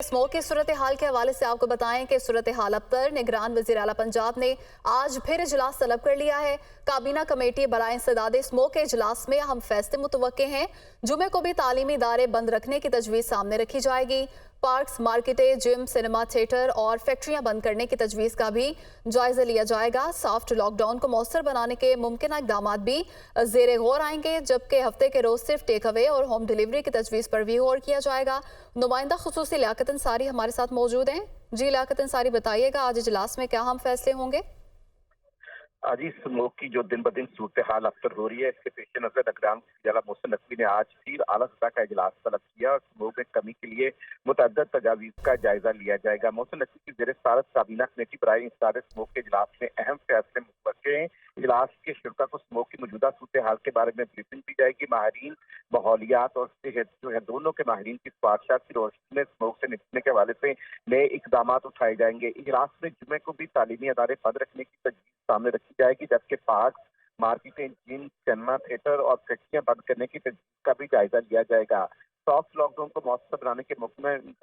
Smoke की सूरत हाल के हवाले से आपको बताएं कि सूरत हाल अब पर निगरान वज़ीर आला पंजाब ने आज फिर इजलास तलब कर लिया है। काबीना कमेटी बराए इंसदाद स्मोक के इजलास में अहम फैसले मुतवक्के हैं। जुमे को भी तालीमी इदारे बंद रखने की तजवीज़ सामने रखी जाएगी। पार्क्स, मार्केटें, जिम, सिनेमा थिएटर और फैक्ट्रियां बंद करने की तजवीज़ का भी जायजा लिया जाएगा। सॉफ्ट लॉकडाउन को मौसर बनाने के मुमकिन इकदाम भी ज़ेरे गौर आएंगे, जबकि हफ्ते के रोज सिर्फ टेक अवे और होम डिलीवरी की तजवीज़ पर भी गौर किया जाएगा। नुमाइंदा खुसूसी लियाकत अंसारी हमारे साथ मौजूद हैं। जी लियाकत अंसारी, बताइएगा आज इजलास में क्या अहम फैसले होंगे? आज इस स्मोक की जो दिन ब दिन सूरत हाल अफ्तर हो रही है, इसके पेश नजर निगरान वज़ीर मोहसिन नकवी ने आज फिर आला सतह का इजलास तलब किया और स्मोक में कमी के लिए मुतअद्दिद तजावीज़ का जायजा लिया जाएगा। मोहसिन नकवी की ज़ेर सदारत काबीना कमेटी बराए इंसदाद स्मोक के इजलास में अहम फैसले मुतवक्के हैं। इजलास के शुरा को स्मोक की मौजूदा सूरत हाल के बारे में ब्रीफिंग दी जाएगी। माहिरीन माहौलियात और सेहत जो है, दोनों के माहिरीन की सिफारिशात की रोशनी में स्मोक से निपटने के हवाले से नए इकदाम उठाए जाएंगे। इजलास में जुमे को भी तालीमी अदारे बंद रखने की तजवीज़ सामने रखी जाएगी, जबकि पार्क, मार्केटें, जिम, सिनेमा थिएटर और फैक्ट्रियां बंद करने की तजवीज़ का भी जायजा लिया जाएगा। सॉफ्ट लॉकडाउन को मौसर बनाने के मुमकिन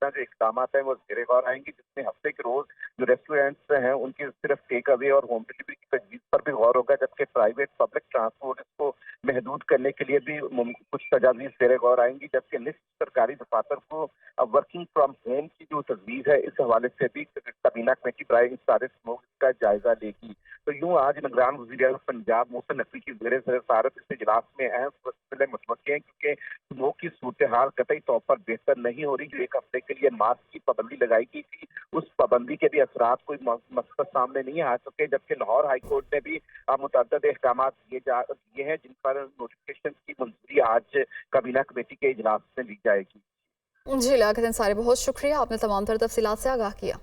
जो इकदाम है वो ज़ेरे गौर आएंगे, जिसमें हफ्ते के रोज जो रेस्टोरेंट्स हैं उनकी सिर्फ टेक अवे और होम डिलीवरी की तजवीज़ पर भी गौर होगा, जबकि प्राइवेट पब्लिक ट्रांसपोर्ट को महदूद करने के लिए भी कुछ तजावीज़ ज़ेरे गौर आएंगी, जबकि निस्फ सरकारी दफातर को वर्किंग फ्रॉम होम की जो तजवीज़ है, इस हवाले से भी काबीना कमेटी बराए इंसदाद स्मोक का जायजा लेगी। तो यूँ आज निगरान वज़ीर आला पंजाब मोहसिन नकवी की ज़ेर सदारत इस इजलास में अहम फैसले मुतवक्के हैं, क्योंकि स्मोक की सूरत हाल कतई तौर पर बेहतर नहीं हो रही। जो एक हफ्ते के लिए मास्क की पाबंदी लगाई गई थी, उस पाबंदी के भी असरात कोई मकसद सामने नहीं आ सके, जबकि लाहौर हाई कोर्ट ने भी मुतअद्दिद अहकाम दिए हैं, जिन पर नोटिफिकेशन की मंजूरी आज काबीना कमेटी के इजलास में ली जाएगी। जी लियाकत अंसारी, बहुत शुक्रिया, आपने तमाम तर तफसीलात से आगाह किया।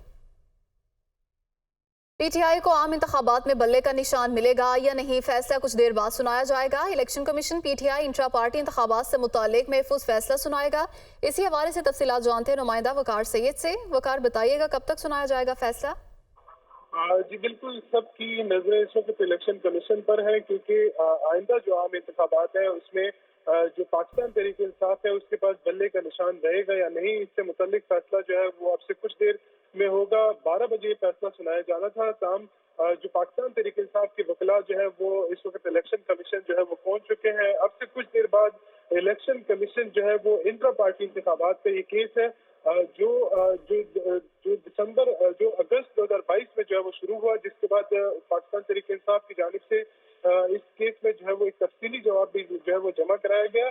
पीटीआई को आम इंतखाबात में बल्ले का निशान मिलेगा या नहीं, फैसला कुछ देर बाद सुनाया जाएगा। Election commission PTI intra party इंतखाबात से मुतालिक महफूज फैसला सुनाएगा। इसी हवाले से तफसीलात जानते हैं नुमाइंदा वकार सैयद से। वकार, बताइएगा कब तक सुनाया जाएगा फैसला? जी बिल्कुल, सबकी नजरें इस वक्त इलेक्शन कमीशन पर है, क्योंकि आइंदा जो आम इंतखाबात है उसमें जो पाकिस्तान तहरीक इंसाफ है उसके पास बल्ले का निशान रहेगा या नहीं, इससे मुताल्लिक फैसला जो है वो अब से कुछ देर में होगा। 12 बजे फैसला सुनाया जाना था, ताम जो पाकिस्तान तहरीक इंसाफ के वकला जो है वो इस वक्त इलेक्शन कमीशन जो है वो पहुंच चुके हैं। अब से कुछ देर बाद इलेक्शन कमीशन जो है वो इंट्रा पार्टी इंतखाबात का ये केस है जो अगस्त 2022 में जो है वो शुरू हुआ, जिसके बाद पाकिस्तान तहरीक इंसाफ की जानिब से इस केस में जो है वो एक तफसीली जवाब भी जो है वो जमा कराया गया।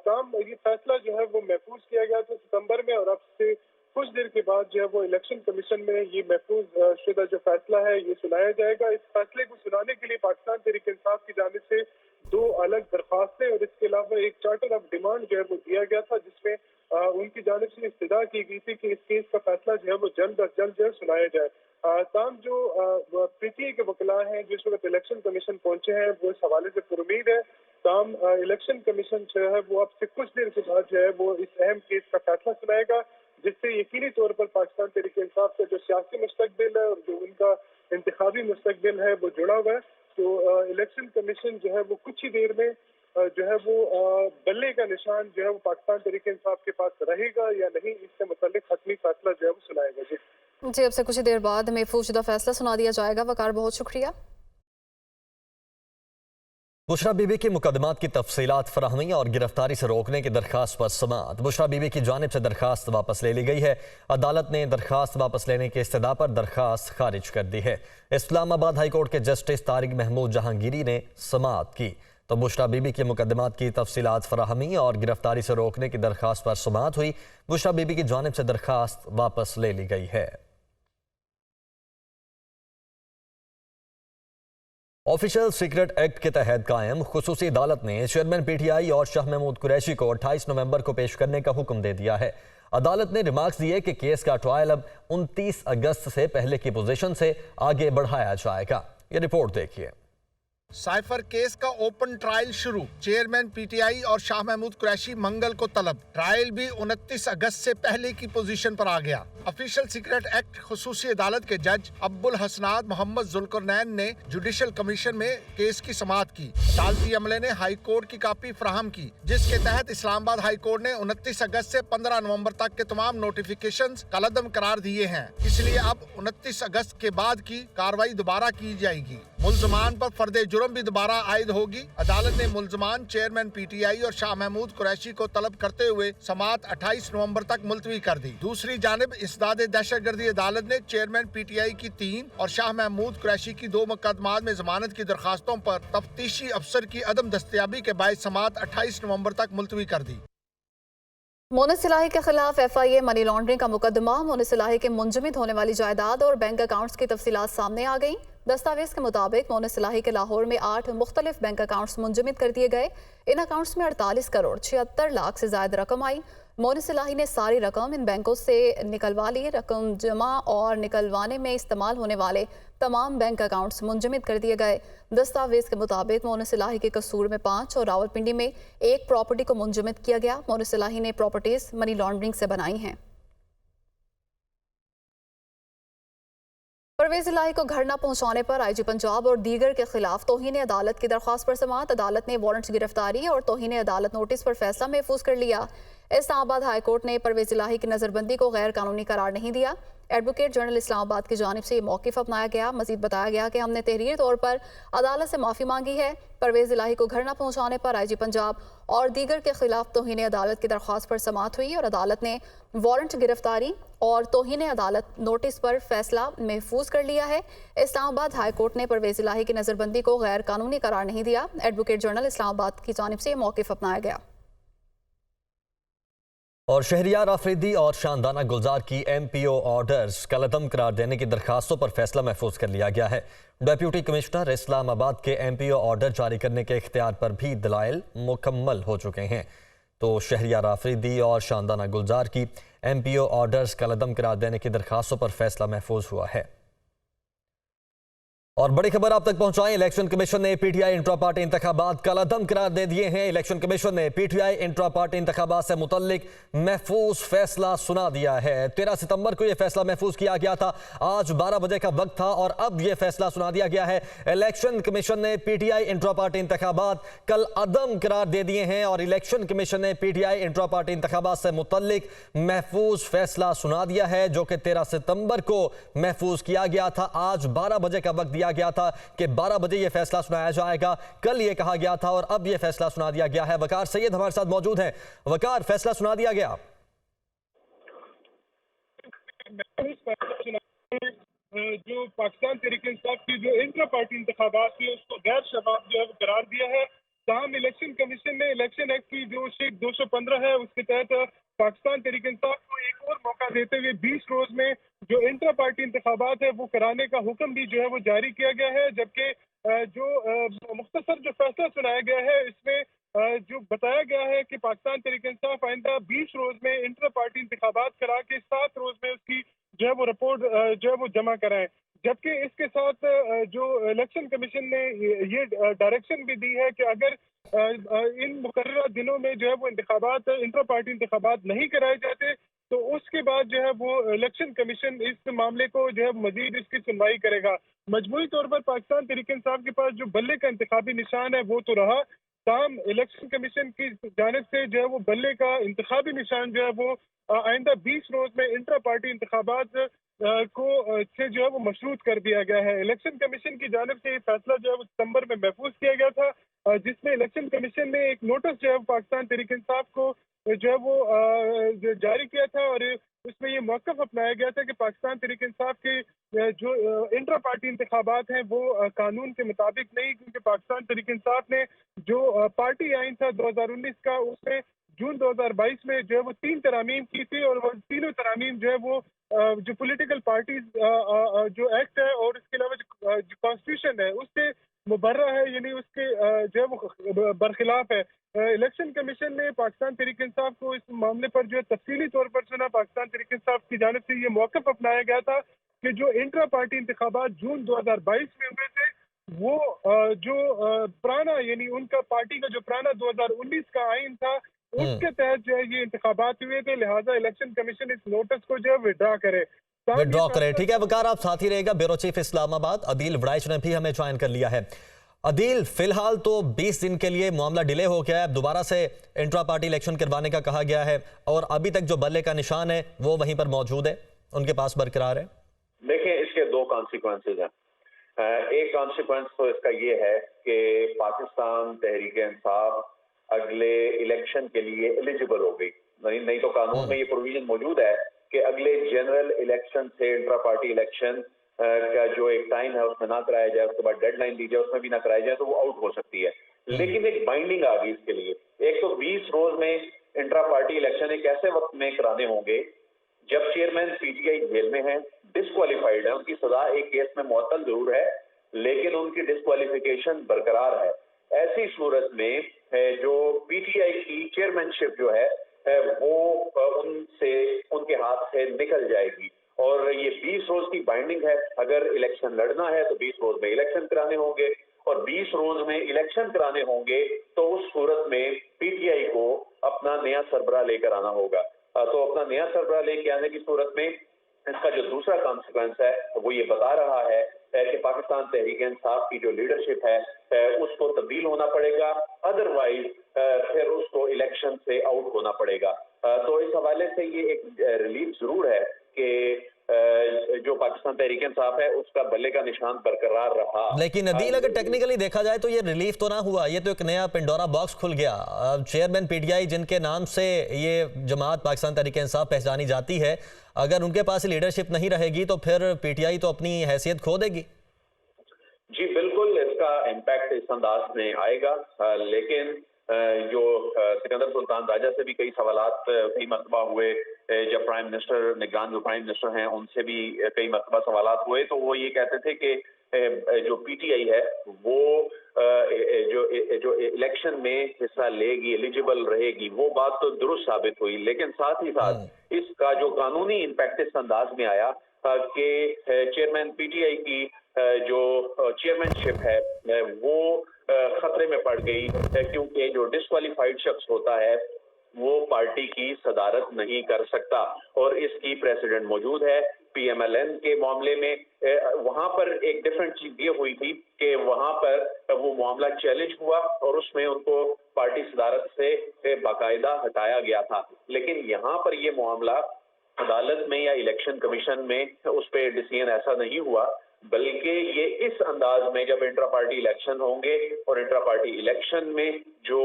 ताम ये फैसला जो है वो महफूज किया गया था सितंबर में, और अब से कुछ देर के बाद जो है वो इलेक्शन कमीशन में ये महफूज शुदा जो फैसला है ये सुनाया जाएगा। इस फैसले को सुनाने के लिए पाकिस्तान तहरीक इंसाफ की जानिब से 2 अलग दरखास्तें और इसके अलावा एक चार्टर ऑफ डिमांड जो है वो दिया गया था, जिसमें उनकी जानिब से इस्तदा की गई थी कि इस केस का फैसला जो है वो जल्द अज जल्द जो है सुनाया जाए। ताम जो पीटीआई के वकला हैं जो इस वक्त इलेक्शन कमीशन पहुंचे हैं वो इस हवाले से पुरुमीद है। ताम इलेक्शन कमीशन जो है वो अब से कुछ देर के बाद जो है वो इस अहम केस का फैसला सुनाएगा, जिससे यकीनी तौर पर पाकिस्तान तहरीक इंसाफ का जो सियासी मुस्तकबिल है और जो उनका इंतखाबी मुस्तकबिल है वो जुड़ा हुआ है। तो इलेक्शन कमीशन जो है वो कुछ ही देर में जो है वो बल्ले का निशान जो है वो पाकिस्तान तहरीक इंसाफ के पास रहेगा या नहीं, इससे मुताल्लिक हतमी फैसला जो है वो सुनाएगा। जी, अब से कुछ ही देर बाद महफूज शुदा फैसला सुना दिया जाएगा। वकार, बहुत शुक्रिया। बुशरा बीबी के मुकदमात की तफसीलात फराहमी और गिरफ्तारी से रोकने की दरखास्त पर समाअत। बुशरा बीबी की जानिब से दरखास्त वापस ले ली गई है। अदालत ने दरखास्त वापस लेने के इस्तदा पर दरखास्त खारिज कर दी है। इस्लामाबाद हाई कोर्ट के जस्टिस तारिक महमूद जहांगीरी ने समाअत की तो बुशरा बीबी के मुकदमात की तफसीलात फराहमी और गिरफ्तारी से रोकने की दरखास्त पर समाअत हुई। बुशरा बीबी की जानिब से दरखास्त वापस ले ली गई है। ऑफिशियल सीक्रेट एक्ट के तहत कायम खुसूसी अदालत ने चेयरमैन पीटीआई और शाह महमूद कुरैशी को 28 नवंबर को पेश करने का हुक्म दे दिया है। अदालत ने रिमार्क्स दिए कि केस का ट्रायल अब 29 अगस्त से पहले की पोजीशन से आगे बढ़ाया जाएगा। ये रिपोर्ट देखिए। साइफर केस का ओपन ट्रायल शुरू, चेयरमैन पीटीआई और शाह महमूद कुरैशी मंगल को तलब। ट्रायल भी 29 अगस्त से पहले की पोजीशन पर आ गया। ऑफिशियल सीक्रेट एक्ट खुसूसी अदालत के जज अब्बुल हसनात मोहम्मद जुल्करनैन ने जुडिशल कमीशन में केस की समाअत की। अदालती अमले ने हाई कोर्ट की कॉपी फराहम की, जिसके तहत इस्लामाबाद हाई कोर्ट ने 29 अगस्त से 15 नवंबर तक के तमाम नोटिफिकेशंस कलअदम करार दिए हैं। इसलिए अब 29 अगस्त के बाद की कार्रवाई दोबारा की जाएगी। मुल्जमान पर फर्दे जुर्म भी दोबारा आयद होगी। अदालत ने मुल्जमान चेयरमैन पीटीआई और शाह महमूद कुरैशी को तलब करते हुए समाअत 28 नवंबर तक मुलतवी कर दी। दूसरी जानिब इसदाद दहशतगर्दी अदालत ने चेयरमैन पीटीआई की 3 और शाह महमूद कुरैशी की 2 मुकदमात में जमानत की दरखास्तों पर तफ्तीशी अफसर की अदम दस्तयाबी के बाद समाअत 28 नवंबर तक मुलतवी कर दी। मोनिस इलाही के खिलाफ एफआईए मनी लॉन्ड्रिंग का मुकदमा। मोनिस इलाही के मुंजमद होने वाली जायदाद और बैंक अकाउंट्स की तफसीलात सामने आ गई। दस्तावेज के मुताबिक मोनिस इलाही के लाहौर में 8 मुख्तलिफ बैंक अकाउंट्स मुंजमद कर दिए गए। इन अकाउंट्स में 48 करोड़ 76 लाख से ज्यादा रकम आई। मोनिस इलाही ने सारी रकम इन बैंकों से निकलवा ली। रकम जमा और निकलवाने में इस्तेमाल होने वाले तमाम बैंक अकाउंट्स मुंजमद कर दिए गए। दस्तावेज के मुताबिक मोनिस इलाही के कसूर में 5 और रावलपिंडी में 1 प्रॉपर्टी को मुंजमद किया गया। मोनिस इलाही ने प्रॉपर्टीज मनी लॉन्ड्रिंग से बनाई हैं। परवेज इलाही को घर न पहुंचाने पर आईजी पंजाब और दीगर के खिलाफ तौहीन अदालत की दरख्वास्त पर समाअत। अदालत ने वारंट गिरफ्तारी और तौहीन अदालत नोटिस पर फैसला महफूज कर लिया। इस्लामाबाद हाई कोर्ट ने परवेज इलाही की नजरबंदी को गैर कानूनी करार नहीं दिया। एडवोकेट जनरल इस्लामाबाद की जानिब से ये मौक़िफ़ अपनाया गया। मजीद बताया गया कि हमने तहरीरी तौर पर अदालत से माफ़ी मांगी है। परवेज इलाही को घर न पहुंचाने पर आईजी पंजाब और दीगर के खिलाफ तौहीन अदालत की दरख्वास्त पर समाअत हुई और अदालत ने वारंट गिरफ्तारी और तौहीन अदालत नोटिस पर फैसला महफूज कर लिया है। इस्लामाबाद हाई कोर्ट ने परवेज इलाही की नजरबंदी को गैर कानूनी करार नहीं दिया। एडवोकेट जनरल इस्लामाबाद की जानिब से ये मौक़िफ़ अपनाया गया। और शहरियार आफरीदी और शानदाना गुलजार की MPO ऑर्डर्स कलअदम करार देने की दरखास्तों पर फैसला महफूज कर लिया गया है। डिप्टी कमिश्नर इस्लामाबाद के MPO ऑर्डर जारी करने के इख्तियार पर भी दलाइल मुकम्मल हो चुके हैं। तो शहरियार आफरीदी और शानदाना गुलजार की MPO ऑर्डर्स कलअदम करार देने की दरखास्तों पर फैसला महफूज हुआ है। और बड़ी खबर आप तक पहुंचाएं, इलेक्शन कमीशन ने पीटीआई इंट्रा पार्टी इंतखाबात कलअदम करार दे दिए हैं। इलेक्शन कमीशन ने पीटीआई इंट्रा पार्टी इंतखाबात से मुतल्लिक महफूज फैसला सुना दिया है। 13 सितंबर को यह फैसला महफूज किया गया था। आज 12 बजे का वक्त था और अब यह फैसला सुना दिया गया है। इलेक्शन कमीशन ने पीटीआई इंट्रा पार्टी इंतखाबात कलअदम करार दे दिए हैं और इलेक्शन कमीशन ने पीटीआई इंट्रा पार्टी इंतखाबात से मुतल्लिक महफूज फैसला सुना दिया है, जो कि 13 सितंबर को महफूज किया गया था। आज 12 बजे का वक्त दिया गया था कि 12 बजे यह फैसला सुनाया जाएगा। कल यह कहा गया था और अब यह फैसला सुना दिया गया है। वकार सैयद हमारे साथ मौजूद हैं। वकार, फैसला सुना दिया गया। जो पाकिस्तान तहरीक इंसाफ की जो इंट्रा पार्टी इंतखाबात थी उसको गैर शफाफ जो है करार दिया है। ताहम इलेक्शन कमीशन ने इलेक्शन एक्ट की जो शेख 215 है उसके तहत पाकिस्तान तहरीक इंसाफ को एक और मौका देते हुए 20 रोज में जो इंट्रा पार्टी इंतखाबात है वो कराने का हुक्म भी जो है वो जारी किया गया है। जबकि जो मुख्तसर जो फैसला सुनाया गया है इसमें जो बताया गया है कि पाकिस्तान तहरीक इंसाफ आइंदा 20 रोज में इंट्रा पार्टी इंतखाबात करा के 7 रोज में उसकी जो है वो रिपोर्ट जो है वो जमा कराएं। जबकि इसके साथ जो इलेक्शन कमीशन ने ये डायरेक्शन भी दी है कि अगर इन मुकर्रर दिनों में जो है वो इंतखाबात इंट्रा पार्टी इंतखाबात नहीं कराए जाते तो उसके बाद जो है वो इलेक्शन कमीशन इस मामले को जो है मजीद इसकी सुनवाई करेगा। मजमूई तौर पर पाकिस्तान तहरीक इंसाफ के पास जो बल्ले का इंतखाबी निशान है वो तो रहा, ताहम इलेक्शन कमीशन की जानिब से जो है वो बल्ले का इंतखाबी निशान जो है वो आइंदा 20 रोज में इंट्रा पार्टी इंतखाबात को से जो है वो मशरूत कर दिया गया है। इलेक्शन कमीशन की जानिब से ये फैसला जो है वो सितंबर में महफूज किया गया था, जिसमें इलेक्शन कमीशन ने एक नोटिस जो है पाकिस्तान तहरीक इंसाफ को जो है वो जारी किया था और उसमें ये मौक़िफ़ अपनाया गया था कि पाकिस्तान तहरीक इंसाफ के जो इंट्रा पार्टी इंतखाबात हैं वो कानून के मुताबिक नहीं, क्योंकि पाकिस्तान तहरीक इंसाफ ने जो पार्टी आइन था 2019 का उसमें जून 2022 में जो है वो 3 तरामीम की थी और वो तीनों तरामीम जो है वो जो पॉलिटिकल पार्टीज जो एक्ट है और इसके अलावा जो कॉन्स्टिट्यूशन है उससे मुबर्रा है, यानी उसके जो है वो बरखिलाफ है। इलेक्शन कमीशन ने पाकिस्तान तहरीक इंसाफ को इस मामले पर जो है तफसीली तौर पर सुना। पाकिस्तान तहरीक इंसाफ की जानिब से ये मौक़िफ़ अपनाया गया था कि जो इंट्रा पार्टी इंतखाबात जून 2022 में हुए थे वो जो पुराना यानी उनका पार्टी का जो पुराना 2019 का आइन था उसके तहत जो है ये इंतखाबात हुए थे, लिहाजा इलेक्शन कमीशन इस नोटिस को जो है विड्रॉ करे। विड्रॉ करे। ठीक है वकार, आप साथ ही रहेगा। ब्यूरो चीफ इस्लामाबाद अदील वड़ाइच ने भी हमें ज्वाइन कर लिया है। अदील, फिलहाल तो 20 दिन के लिए मामला डिले हो गया है, दोबारा से इंट्रा पार्टी इलेक्शन करवाने का कहा गया है और अभी तक जो बल्ले का निशान है वो वहीं पर मौजूद है, उनके पास बरकरार है। देखिए, इसके दो कॉन्सिक्वेंसेज हैं। एक कॉन्सिक्वेंस तो इसका ये है कि पाकिस्तान तहरीक इंसाफ अगले इलेक्शन के लिए एलिजिबल हो गई। नहीं तो कानून में ये प्रोविजन मौजूद है कि अगले जनरल इलेक्शन से इंट्रा पार्टी इलेक्शन का जो एक टाइम है उसमें ना कराया जाए, उसके बाद डेडलाइन दी जाए, उसमें भी ना कराया जाए तो वो आउट हो सकती है। लेकिन एक बाइंडिंग आ गई इसके लिए। एक तो 20 रोज में इंट्रा पार्टी इलेक्शन एक ऐसे वक्त में कराने होंगे जब चेयरमैन पीटीआई जेल में है, डिस्क्वालिफाइड है, उनकी सजा एक केस में मुअत्तल जरूर है लेकिन उनकी डिस्क्वालिफिकेशन बरकरार है। ऐसी सूरत में जो पीटीआई की चेयरमैनशिप जो है वो उनके हाथ से निकल जाएगी और ये 20 रोज की बाइंडिंग है। अगर इलेक्शन लड़ना है तो 20 रोज में इलेक्शन कराने होंगे और 20 रोज में इलेक्शन कराने होंगे तो उस सूरत में पीटीआई को अपना नया सरबराह लेकर आना होगा। तो अपना नया सरबराह लेके आने की सूरत में इसका जो दूसरा कॉन्सिक्वेंस है वो ये बता रहा है कि पाकिस्तान तहरीक इंसाफ की जो लीडरशिप है उसको तब्दील होना पड़ेगा, अदरवाइज फिर उसको इलेक्शन से आउट होना पड़ेगा। तो इस हवाले से ये एक रिलीफ जरूर है कि जो पाकिस्तान तहरीक इंसाफ है उसका बल्ले का निशान बरकरार रहा। लेकिन अदील, अगर टेक्निकली देखा जाए तो ये रिलीफ तो ना हुआ, ये तो एक नया पिंडोरा बॉक्स खुल गया। चेयरमैन पीटीआई जिनके नाम से ये जमात पाकिस्तान तहरीक इंसाफ पहचानी जाती है, अगर उनके पास लीडरशिप नहीं रहेगी तो फिर पीटीआई तो अपनी हैसियत खो देगी। जी बिल्कुल, इसका इम्पैक्ट इस अंदाज में आएगा। लेकिन जो सिकंदर सुल्तान राजा से भी कई सवालात कई मरतबा हुए, जब प्राइम मिनिस्टर निगरान जो प्राइम मिनिस्टर हैं उनसे भी कई मरतबा सवालात हुए तो वो ये कहते थे कि जो पीटीआई है वो जो इलेक्शन में हिस्सा लेगी, एलिजिबल रहेगी, वो बात तो दुरुस्त साबित हुई। लेकिन साथ ही साथ इसका जो कानूनी इम्पैक्ट इस अंदाज में आया कि चेयरमैन पीटीआई की जो चेयरमैनशिप है वो खतरे में पड़ गई क्योंकि जो डिस्क्वालिफाइड शख्स होता है वो पार्टी की सदारत नहीं कर सकता और इसकी प्रेसिडेंट मौजूद है। पीएमएलएन के मामले में वहां पर एक डिफरेंट चीज ये हुई थी कि वहां पर वो मामला चैलेंज हुआ और उसमें उनको पार्टी सदारत से बाकायदा हटाया गया था। लेकिन यहाँ पर ये मामला अदालत में या इलेक्शन कमीशन में उस पर डिसीजन ऐसा नहीं हुआ, बल्कि ये इस अंदाज में जब इंट्रा पार्टी इलेक्शन होंगे और इंट्रा पार्टी इलेक्शन में जो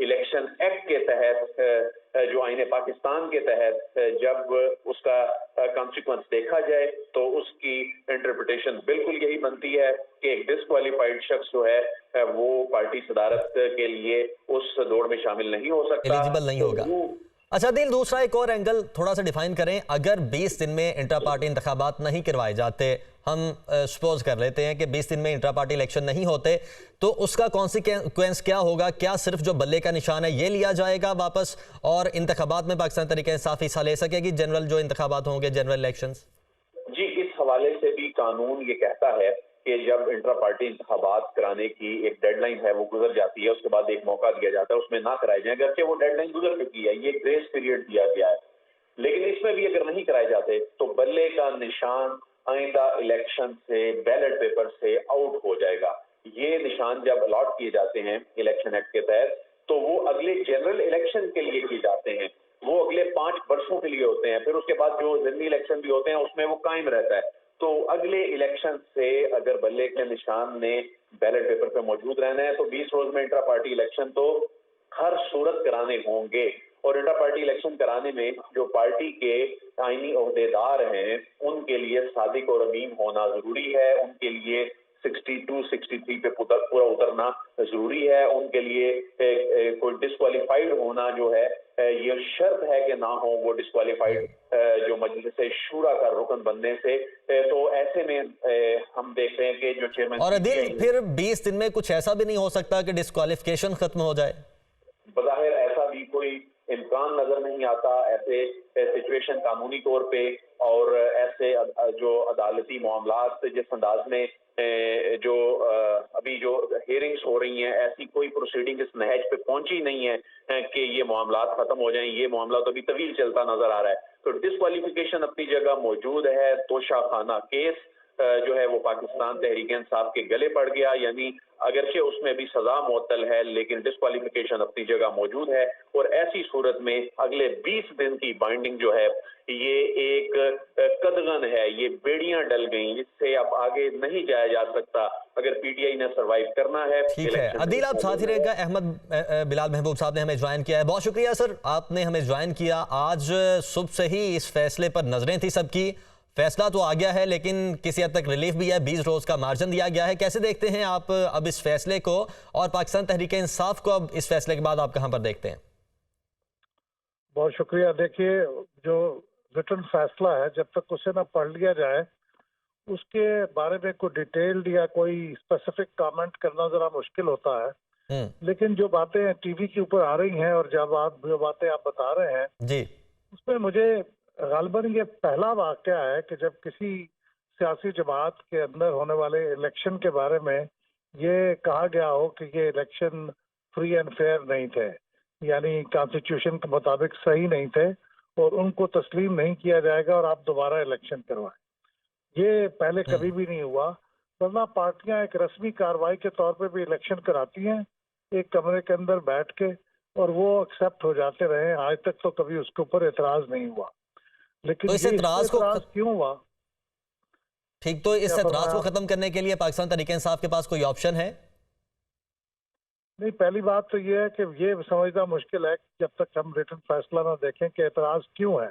इलेक्शन एक्ट के तहत जो आईने पाकिस्तान के तहत जब उसका कॉन्सिक्वेंस देखा जाए तो उसकी इंटरप्रिटेशन बिल्कुल यही बनती है कि एक डिस्क्वालिफाइड शख्स जो है वो पार्टी सदारत के लिए उस दौड़ में शामिल नहीं हो सकता, एलिजिबल नहीं होगा। अच्छा दिल, दूसरा एक और एंगल थोड़ा सा डिफाइन करें। अगर 20 दिन में इंट्रा पार्टी इंतखाबात नहीं करवाए जाते, हम सपोज कर लेते हैं कि 20 दिन में इंट्रा पार्टी इलेक्शन नहीं होते, तो उसका कॉन्सिक्वेंस क्या होगा? क्या सिर्फ जो बल्ले का निशान है ये लिया जाएगा वापस और इंतखाबात में पाकिस्तान तहरीक इंसाफ हिस्सा ले सकेगी, जनरल जो इंतखाबात होंगे, जनरल इलेक्शंस? जी, इस हवाले से भी कानून ये कहता है कि जब इंट्रा पार्टी इंतखाबात कराने की एक डेडलाइन है वो गुजर जाती है, उसके बाद एक मौका दिया जाता है, उसमें ना कराए जाए, अगरचे वो डेडलाइन गुजर चुकी है, ये ग्रेस पीरियड दिया गया है। लेकिन इसमें भी अगर नहीं कराए जाते तो बल्ले का निशान आइंदा इलेक्शन से बैलेट पेपर से आउट हो जाएगा। ये निशान जब अलॉट किए जाते हैं इलेक्शन एक्ट के तहत तो वो अगले जनरल इलेक्शन के लिए किए जाते हैं, वो अगले 5 वर्षों के लिए होते हैं, फिर उसके बाद जो जिमनी इलेक्शन भी होते हैं उसमें वो कायम रहता है। तो अगले इलेक्शन से अगर बल्ले के निशान ने बैलेट पेपर पे मौजूद रहना है तो 20 रोज में इंट्रा पार्टी इलेक्शन तो हर सूरत कराने होंगे और इंट्रा पार्टी इलेक्शन कराने में जो पार्टी के आईनी ओहदेदार हैं उनके लिए सादिक और अमीन होना जरूरी है, उनके लिए 62, 63 पे पूरा उतरना जरूरी है, उनके लिए कोई डिस्क्वालिफाइड होना जो है ये शर्त है कि ना हो वो डिस्क्वालिफाइड जो मजलिस शूरा का रुकन बनने से। तो ऐसे में हम देख रहे हैं कि जो चेयरमैन और अदील, फिर 20 दिन में कुछ ऐसा भी नहीं हो सकता कि डिस्क्वालिफिकेशन खत्म हो जाए? बज़ाहिर ऐसा भी कोई इम्कान इम्कान नजर नहीं आता ऐसे सिचुएशन कानूनी तौर पे और ऐसे जो अदालती मामलात जिस अंदाज में जो अभी जो हियरिंग्स हो रही हैं, ऐसी कोई प्रोसीडिंग इस नहज पे पहुंची नहीं है कि ये मामलात खत्म हो जाएं। ये मामला तो अभी तवील चलता नजर आ रहा है। तो डिस्क्वालिफिकेशन अपनी जगह मौजूद है। तोशा खाना केस जो है वो पाकिस्तान तहरीक इंसाफ के गले पड़ गया, यानी अगरचे उसमें भी सजा मुअत्तल है लेकिन डिस्क्वालिफिकेशन अपनी जगह मौजूद है। और ऐसी सूरत में अगले 20 दिन की बाइंडिंग जो है ये एक कदगन है, ये बेड़ियां डल गई, इससे अब आगे नहीं जाया जा सकता अगर पीटीआई ने सरवाइव करना है। ठीक है अदील, आप साथ ही रहेगा। अहमद बिलाल महबूब साहब ने हमें ज्वाइन किया है, बहुत शुक्रिया सर, आपने हमें ज्वाइन किया। आज सुबह से ही इस फैसले पर नजरें थी सबकी। फैसला तो आ गया है लेकिन किसी हद तक रिलीफ भी है, 20 रोज का मार्जिन दिया गया है। कैसे देखते हैं आप अब इस फैसले को, और पाकिस्तान तहरीक इंसाफ को अब इस फैसले के बाद आप कहां पर देखते हैं? बहुत शुक्रिया। देखिए, जो रिटर्न फैसला है, जब तक उसे ना पढ़ लिया जाए उसके बारे में कोई डिटेल्ड या कोई स्पेसिफिक कमेंट करना जरा मुश्किल होता है। लेकिन जो बातें टीवी के ऊपर आ रही हैं और जो बातें आप बता रहे हैं जी, उसमें मुझे गालबन ये पहला वाकया है कि जब किसी सियासी जमात के अंदर होने वाले इलेक्शन के बारे में ये कहा गया हो कि ये इलेक्शन फ्री एंड फेयर नहीं थे, यानी कॉन्स्टिट्यूशन के मुताबिक सही नहीं थे और उनको तस्लीम नहीं किया जाएगा और आप दोबारा इलेक्शन करवाएं। ये पहले कभी भी नहीं हुआ, वरना पार्टियां एक रस्मी कार्रवाई के तौर पे भी इलेक्शन कराती हैं एक कमरे के अंदर बैठ के, और वो एक्सेप्ट हो जाते रहे। आज तक तो कभी उसके ऊपर एतराज नहीं हुआ। लेकिन तो इस एतराज को क्यों हुआ? ठीक, तो इस एतराज को खत्म करने के लिए पाकिस्तान तहरीक इंसाफ के पास कोई ऑप्शन है? नहीं, पहली बात तो ये है कि ये समझना मुश्किल है कि जब तक हम रिटर्न फैसला ना देखें कि एतराज क्यों है,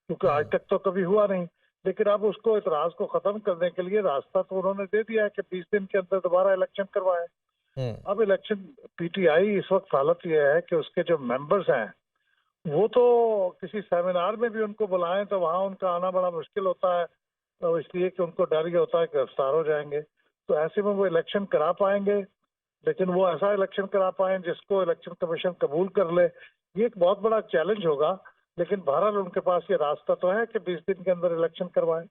क्योंकि आज तक तो कभी हुआ नहीं। लेकिन अब उसको एतराज को खत्म करने के लिए रास्ता तो उन्होंने दे दिया है कि 20 दिन के अंदर दोबारा इलेक्शन करवाएं। अब इलेक्शन पीटीआई इस वक्त हालत यह है कि उसके जो मेंबर्स हैं वो तो किसी सेमिनार में भी उनको बुलाएं तो वहां उनका आना बड़ा मुश्किल होता है, तो इसलिए कि उनको डर ये होता है कि गिरफ्तार हो जाएंगे। तो ऐसे में वो इलेक्शन करा पाएंगे, लेकिन वो ऐसा इलेक्शन करा पाएं जिसको इलेक्शन कमीशन कबूल कर ले, ये एक बहुत बड़ा चैलेंज होगा। लेकिन बहरहाल उनके पास ये रास्ता तो है कि 20 दिन के अंदर इलेक्शन करवाएं।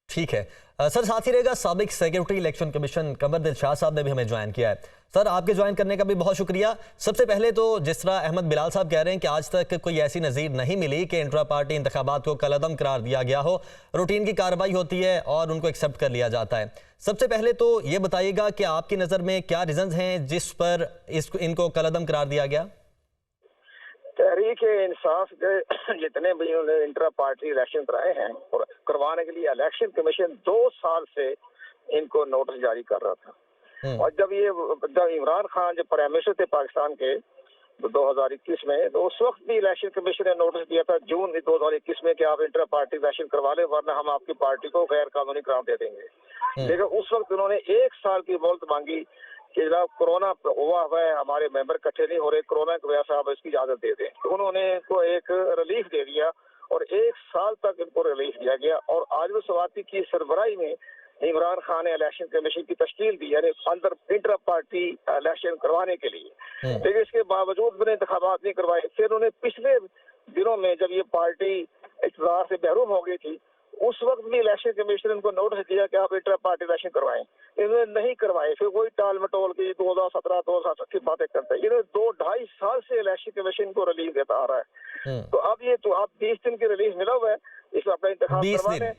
ठीक है सर, साथ ही रहेगा साबिक सेक्रेटरी इलेक्शन कमीशन कमर दिल शाह साहब ने भी हमें ज्वाइन किया है। सर, आपके ज्वाइन करने का भी बहुत शुक्रिया। सबसे पहले तो जिस तरह अहमद बिलाल साहब कह रहे हैं कि आज तक कोई ऐसी नज़ीर नहीं मिली कि इंट्रा पार्टी इंतखाबात को कलअदम करार दिया गया हो, रूटीन की कार्रवाई होती है और उनको एक्सेप्ट कर लिया जाता है। सबसे पहले तो ये बताइएगा कि आपकी नज़र में क्या रीजन हैं जिस पर इनको कलअदम करार दिया गया? तहरीक इंसाफ के जितने भी उन्होंने इंट्रा पार्टी इलेक्शन कराए हैं और करवाने के लिए इलेक्शन कमीशन 2 साल से इनको नोटिस जारी कर रहा था। और जब इमरान खान जो प्राइम मिनिस्टर थे पाकिस्तान के 2021 में, तो उस वक्त भी इलेक्शन कमीशन ने नोटिस दिया था जून 2021 में कि आप इंट्रा पार्टी इलेक्शन करवा लें वरना हम आपकी पार्टी को गैर कानूनी करार दे देंगे। लेकिन उस वक्त उन्होंने 1 साल की मोहलत मांगी कि जनाब कोरोना हुआ है, हमारे मेंबर इकट्ठे नहीं हो रहे, कोरोना की वजह से आप इसकी इजाजत दे दें। तो उन्होंने इनको एक रिलीफ दे दिया और 1 साल तक इनको रिलीफ दिया गया। और आज वो सवाती की सरबराही में इमरान खान ने इलेक्शन कमीशन की तश्कील दी, यानी अंदर इंटर पार्टी इलेक्शन करवाने के लिए। लेकिन इसके बावजूद मैंने इंतखाबात नहीं करवाए। फिर उन्हें पिछले दिनों में जब ये पार्टी इक़्तिदार से महरूम हो गई थी, उस वक्त भी इलेक्शन कमीशन ने उनको नोटिस दिया कि आप इंटर पार्टी इलेक्शन करवाएं, इन्होंने नहीं करवाए। फिर वही टाल मटोल की 2017 2018 की बातें करते हैं। इन्होंने 2-2.5 साल से इलेक्शन कमीशन को रिलीफ देता आ रहा है। तो अब ये तो आप 20 दिन की रिलीफ मिला हुआ है, इसमें अपना इंतखाब करवा लें।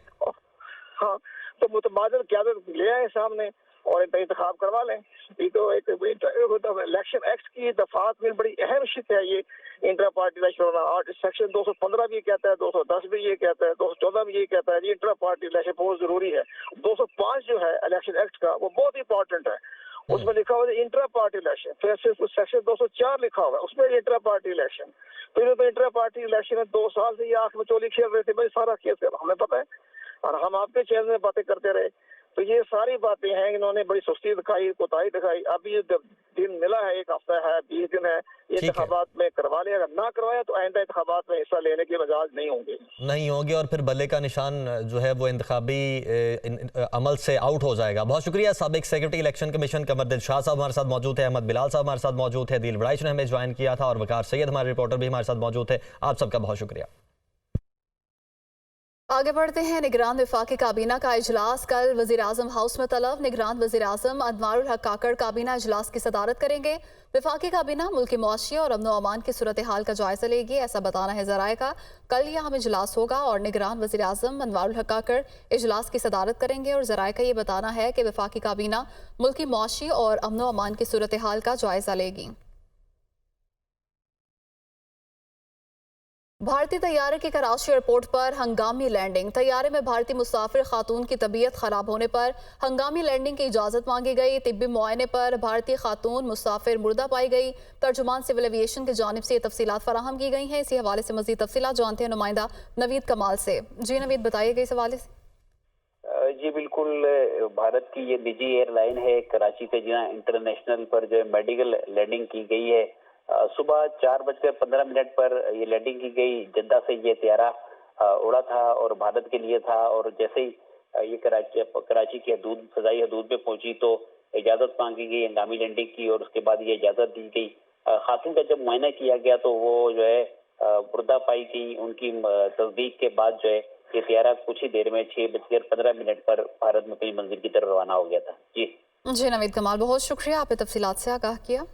हाँ, तो मुतबादिल क़यादत ले आए सामने और इंतखाब करवा लें। ये तो एक इलेक्शन एक्ट की दफात में बड़ी अहम शिक है ये इंट्रा पार्टी इलेक्शन होना। और सेक्शन 215 भी कहता है, 210 भी ये कहता है, 214 भी ये कहता है, इंट्रा पार्टी इलेक्शन बहुत जरूरी है। 205 जो है इलेक्शन एक्ट का वो बहुत इंपॉर्टेंट है, उसमें लिखा हुआ है इंट्रा पार्टी इलेक्शन। फिर सेक्शन 204 लिखा हुआ है उसमें इंट्रा पार्टी इलेक्शन। फिर तो इंट्रा पार्टी इलेक्शन 2 साल से ये आंख में चोली खेल रहे थे भाई, सारा केस हमें पता है और हम आपके चैनल में बातें करते रहे। तो ये सारी बातें हैं, इन्होंने बड़ी सुस्ती दिखाई, कोताही दिखाई। अब ये दिन मिला है, 1 हफ्ता है, 20 दिन है, ये इंतखाबात में करवा लिया। अगर ना करवाया तो आइंदा इंतखाबात में हिस्सा लेने के मजाज नहीं होंगे और फिर बल्ले का निशान जो है वो इंतखाबी अमल से आउट हो जाएगा। बहुत शुक्रिया। साबिक सेक्रेटरी इलेक्शन कमीशन कमर शाह साहब हमारे साथ मौजूद है, अहमद बिलाल साहब हमारे साथ मौजूद है, दिल बड़ाइश ने हमें ज्वाइन किया था और वकार सैयद हमारे रिपोर्टर भी हमारे साथ मौजूद है। आप सबका बहुत शुक्रिया। आगे बढ़ते हैं। निगरान वफाकी काबीना का इजलास कल वज़ीर आज़म हाउस में तलब। निगरान वज़ीर आज़म अनवारुल हक काकड़ काबीना इजलास की सदारत करेंगे। वफाकी काबीना मुल्की मुआशी और अमन अमान की सूरत हाल का जायजा लेगी, ऐसा बताना है ज़राए का। कल यहाँ में इजलास होगा और निगरान वज़ीर आज़म अनवारुल हक काकड़ इजलास की सदारत करेंगे और ज़राए का ये बताना है कि वफाकी काबीना मुल्की मुआशी और अमन अमान की सूरत हाल का जायजा लेगी। भारतीय तैयारे की कराची एयरपोर्ट पर हंगामी लैंडिंग। तैयारे में भारतीय मुसाफिर खातून की तबीयत खराब होने पर हंगामी लैंडिंग की इजाजत मांगी गई। तिब्बी मुआयने पर भारतीय खातून मुसाफिर मुर्दा पाई गई। तर्जुमान सिविल एविएशन की जानिब से ये तफसीलात फराहम की गई हैं। इसी हवाले से मजीद तफसीलात जानते हैं नुमाइंदा नवीद कमाल से। जी नवीद, बताइएगा इस हवाले से। जी बिल्कुल, भारत की ये निजी एयरलाइन है कराची से, जहाँ इंटरनेशनल पर जो मेडिकल लैंडिंग की गई है। सुबह 4:15 पर ये लैंडिंग की गई। जद्दा से ये त्यारा उड़ा था और भारत के लिए था, और जैसे ही ये कराची की हदूद, फजाई हदूद में पहुंची तो इजाजत मांगी गई हंगामी लैंडिंग की, और उसके बाद ये इजाजत दी गई। खातून का जब मुआयना किया गया तो वो जो है मुर्दा पाई गई। उनकी तस्दीक के बाद जो है ये त्यारा कुछ ही देर में 6:15 पर भारत में अपनी मंजिल की तरफ रवाना हो गया था। जी नवीद कमाल, बहुत शुक्रिया, आपने तफसीलात से आगाह किया।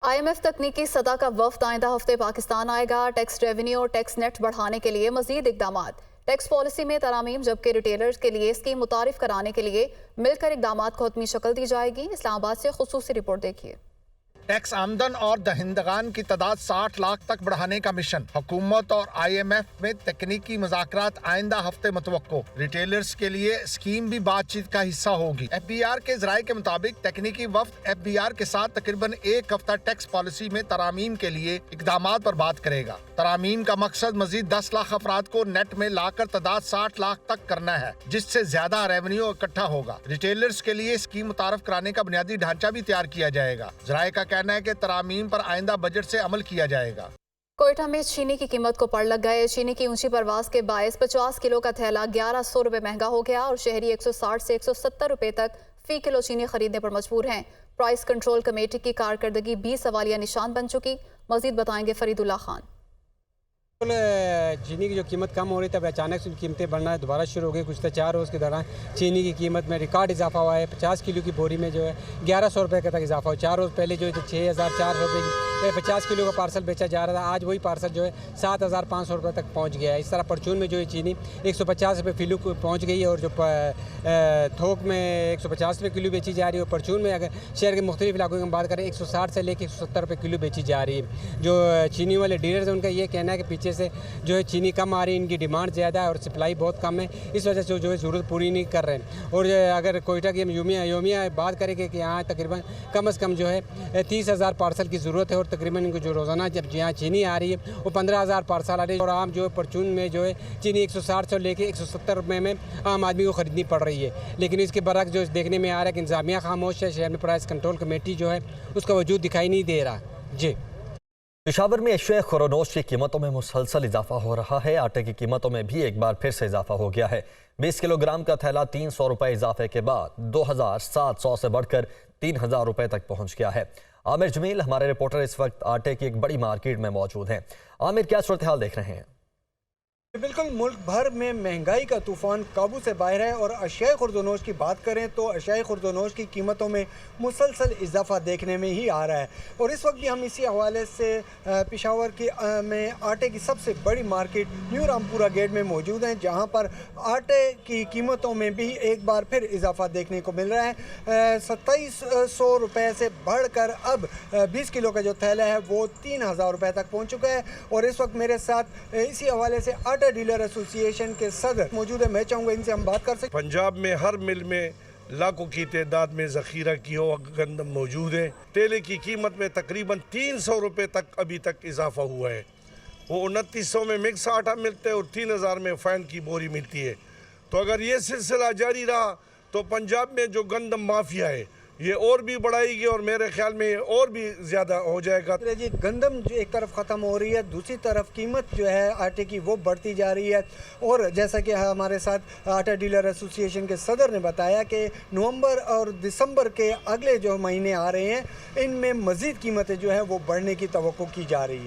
IMF तकनीकी सतह का वफ्द आइंदा हफ्ते पाकिस्तान आएगा। टैक्स रेवेन्यू और टैक्स नेट बढ़ाने के लिए मजीद इकदाम, टैक्स पॉलिसी में तरामीम, जबकि रिटेलर्स के लिए स्कीम मुतारिफ कराने के लिए मिलकर इकदाम को हतमी शक्ल दी जाएगी। इस्लामाबाद से खुसूसी रिपोर्ट देखिए। टैक्स आमदन और दहिंदगान की तादाद 60 लाख तक बढ़ाने का मिशन। हुकूमत और IMF में तकनीकी मुज़ाकरात आइंदा हफ्ते मुतवक्को। रिटेलर्स के लिए स्कीम भी बातचीत का हिस्सा होगी। FBR के ज़राए के मुताबिक तकनीकी वफ्द FBR के साथ तकरीबन 1 हफ्ता टैक्स पॉलिसी में तरामीम के लिए इकदाम पर बात करेगा। तरामीम का मकसद मजीद 10 लाख अफराद को नेट में लाकर तादाद 60 लाख तक करना है, जिससे ज्यादा रेवेन्यू इकट्ठा होगा। रिटेलर्स के लिए स्कीम मुतारफ कराने का बुनियादी ढांचा भी तैयार किया जाएगा। ज़राए का कहना है कि तरामीम पर आइंदा बजट से अमल किया जाएगा। कोयटा में चीनी की कीमत को पड़ लग गए। चीनी की ऊंची परवास के बायस 50 किलो का थैला 1100 रुपए महंगा हो गया और शहरी 160 से 170 रुपए तक फी किलो चीनी खरीदने पर मजबूर हैं। प्राइस कंट्रोल कमेटी की कारकर्दगी 20 सवालिया निशान बन चुकी। मजीद बताएंगे फरीदुल्लाह खान। चीनी की जो कीमत कम हो रही थी, अब अचानक से कीमतें बढ़ना दोबारा शुरू हो गई। कुछ 4 रोज़ के दौरान चीनी की कीमत में रिकॉर्ड इजाफा हुआ है। 50 किलो की बोरी में जो है 1100 रुपये का तक इजाफा हो। 4 रोज़ पहले जो है 6400 रुपये की 50 किलो का पार्सल बेचा जा रहा था, आज वही पार्सल जो है 7500 रुपये तक पहुँच गया है। इस तरह परचून में जो है चीनी 150 रुपये किलो पहुँच गई है और जो थोक में 150 रुपये किलो बेची जा रही है। और परचून में अगर शहर के मुख्तलिफ इलाकों की हम बात करें 160 से लेकर 170 रुपये किलो बेची जा रही है। जो चीनी वाले डीलर्स हैं उनका ये कहना है कि पीछे से जो है चीनी कम आ रही है, इनकी डिमांड ज़्यादा है और सप्लाई बहुत कम है, इस वजह से जो है ज़रूरत पूरी नहीं कर रहे हैं। और अगर कोयटा की हम योमिया बात करेंगे कि यहाँ तकरीबन कम से कम जो है 30,000 पार्सल की ज़रूरत है और तकरीबन इनको जो रोज़ाना जब यहाँ चीनी आ रही है वो 15,000 पार्सल आ रही है। और आम जो है परचून में जो है चीनी 160 से लेकर 170 रुपये में आम आदमी को ख़रीदनी पड़ रही है। लेकिन इसके बरक्स जो देखने में आ रहा है कि इंतज़ामिया खामोश है। शहर में प्राइस कंट्रोल कमेटी जो है उसका वजूद दिखाई नहीं दे रहा। जी पेशावर में एशिया खुरोनोश की कीमतों में मुसलसल इजाफा हो रहा है। आटे की कीमतों में भी एक बार फिर से इजाफा हो गया है। 20 किलोग्राम का थैला 300 रुपये इजाफे के बाद 2700 से बढ़कर 3000 रुपये तक पहुंच गया है। आमिर जमील हमारे रिपोर्टर इस वक्त आटे की एक बड़ी मार्केट में मौजूद हैं। आमिर, क्या सूरत हाल देख रहे हैं? बिल्कुल, मुल्क भर में महंगाई का तूफान काबू से बाहर है और अशियाए खुर्दोनोश की बात करें तो अशियाए खुर्दोनोश की कीमतों में मुसलसल इजाफा देखने में ही आ रहा है। और इस वक्त भी हम इसी हवाले से पेशावर की में आटे की सबसे बड़ी मार्केट न्यू रामपुरा गेट में मौजूद हैं, जहां पर आटे की कीमतों में भी एक बार फिर इजाफा देखने को मिल रहा है। 2700 रुपये से बढ़कर अब 20 किलो का जो थैला है वो 3000 रुपये तक पहुँच चुका है। और इस वक्त मेरे साथ इसी हवाले से आटा डीलर एसोसिएशन के सदर मौजूद है। मैं चाहूँगा इनसे हम बात कर सकते। पंजाब में हर मिल में लाखों की तादाद में ज़ख़ीरा की हो गंदम मौजूद है। तेले की कीमत में तकरीबन 300 रुपये तक अभी तक इजाफा हुआ है। वो 2900 में मिक्स आटा मिलते हैं और 3000 में फैन की बोरी मिलती है। तो अगर ये सिलसिला जारी रहा तो पंजाब में जो गंदम माफिया है ये और भी बढ़ाएगी और मेरे ख्याल में और भी ज़्यादा हो जाएगा। जी, गंदम जो एक तरफ ख़त्म हो रही है, दूसरी तरफ कीमत जो है आटे की वो बढ़ती जा रही है। और जैसा कि हमारे साथ आटा डीलर एसोसिएशन के सदर ने बताया कि नवंबर और दिसंबर के अगले जो महीने आ रहे हैं इनमें मज़ीद कीमतें जो है वो बढ़ने की तवक्को की जा रही है।